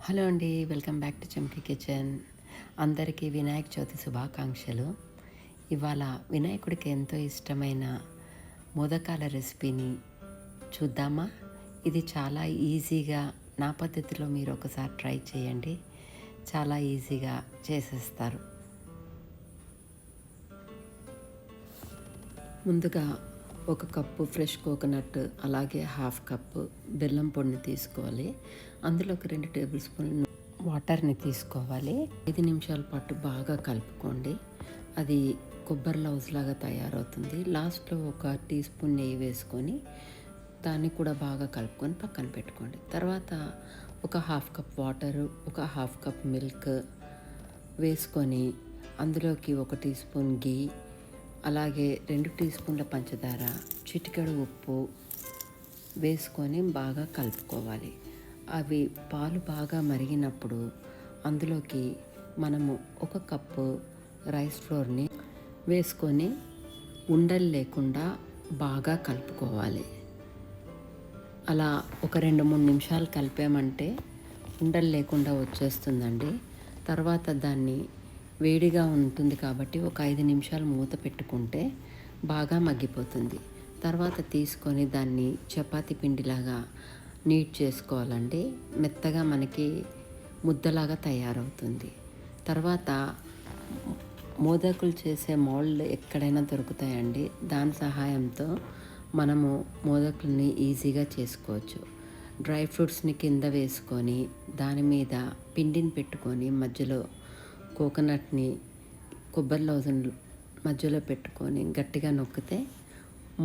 Hello అండి, welcome back to చమ్కీ kitchen. అందరికీ వినాయక చవితి శుభాకాంక్షలు. ఇవాళ వినాయకుడికి ఎంతో ఇష్టమైన మోదకాల రెసిపీని చూద్దామా? ఇది చాలా ఈజీగా నా పద్ధతిలో మీరు ఒకసారి ట్రై చేయండి. చాలా ఈజీగా చేసేస్తారు. ముందుగా ఒక కప్పు ఫ్రెష్ కోకోనట్, అలాగే హాఫ్ కప్పు బెల్లం పొడిని తీసుకోవాలి. అందులో ఒక 2 టేబుల్ స్పూన్లు వాటర్ని తీసుకోవాలి. 5 నిమిషాల పాటు బాగా కలుపుకోండి. అది కొబ్బరి లౌజ్ లాగా తయారవుతుంది. లాస్ట్లో ఒక టీ స్పూన్ నెయ్యి వేసుకొని దాన్ని కూడా బాగా కలుపుకొని పక్కన పెట్టుకోండి. తర్వాత ఒక హాఫ్ కప్ వాటరు, ఒక హాఫ్ కప్ మిల్క్ వేసుకొని అందులోకి ఒక టీ స్పూన్ గీ, అలాగే 2 టీ స్పూన్ల పంచదార, చిటికెడు ఉప్పు వేసుకొని బాగా కలుపుకోవాలి. అవి పాలు బాగా మరిగినప్పుడు అందులోకి మనము ఒక కప్పు రైస్ ఫ్లోర్ని వేసుకొని ఉండలు లేకుండా బాగా కలుపుకోవాలి. అలా ఒక 2-3 నిమిషాలు కలిపామంటే ఉండలు లేకుండా వచ్చేస్తుందండి. తర్వాత దాన్ని వేడిగా ఉంటుంది కాబట్టి ఒక 5 నిమిషాలు మూత పెట్టుకుంటే బాగా మగ్గిపోతుంది. తర్వాత తీసుకొని దాన్ని చపాతీ పిండిలాగా నీట్ చేసుకోవాలండి. మెత్తగా మనకి ముద్దలాగా తయారవుతుంది. తర్వాత మోదకులు చేసే మౌల్డ్ ఎక్కడైనా దొరుకుతాయండి. దాని సహాయంతో మనము మోదకుల్ని ఈజీగా చేసుకోవచ్చు. డ్రై ఫ్రూట్స్ని కింద వేసుకొని దాని మీద పిండిని పెట్టుకొని మధ్యలో కోకోనట్ని, కొబ్బరి లౌజుని మధ్యలో పెట్టుకొని గట్టిగా నొక్కితే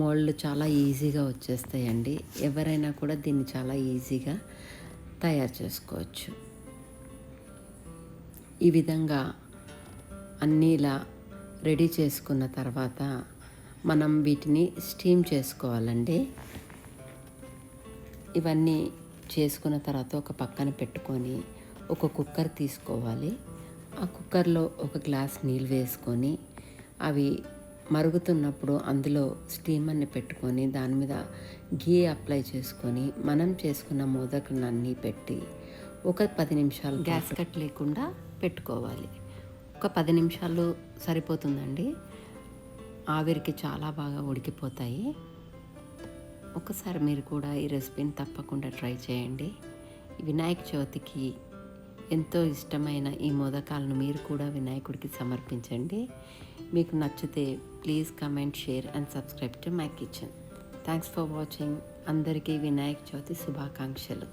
మోల్డ్ చాలా ఈజీగా వచ్చేస్తాయండి. ఎవరైనా కూడా దీన్ని చాలా ఈజీగా తయారు చేసుకోవచ్చు. ఈ విధంగా అన్నీ ఇలా రెడీ చేసుకున్న తర్వాత మనం వీటిని స్టీమ్ చేసుకోవాలండి. ఇవన్నీ చేసుకున్న తర్వాత ఒక పక్కన పెట్టుకొని ఒక కుక్కర్ తీసుకోవాలి. ఆ కుక్కర్లో ఒక గ్లాస్ నీళ్ళు వేసుకొని అవి మరుగుతున్నప్పుడు అందులో స్టీమర్ని పెట్టుకొని దాని మీద గీ అప్లై చేసుకొని మనం చేసుకున్న మోదకులన్నీ పెట్టి ఒక 10 నిమిషాలు గ్యాస్ కట్ లేకుండా పెట్టుకోవాలి. ఒక 10 నిమిషాలు సరిపోతుందండి. ఆవిరికి చాలా బాగా ఉడికిపోతాయి. ఒకసారి మీరు కూడా ఈ రెసిపీని తప్పకుండా ట్రై చేయండి. వినాయక చవితికి ఎంతో ఇష్టమైన ఈ మోదకాలను మీరు కూడా వినాయకుడికి సమర్పించండి. మీకు నచ్చితే please comment, share and subscribe to my kitchen. Thanks for watching. అందరికీ వినాయక చవితి శుభాకాంక్షలు.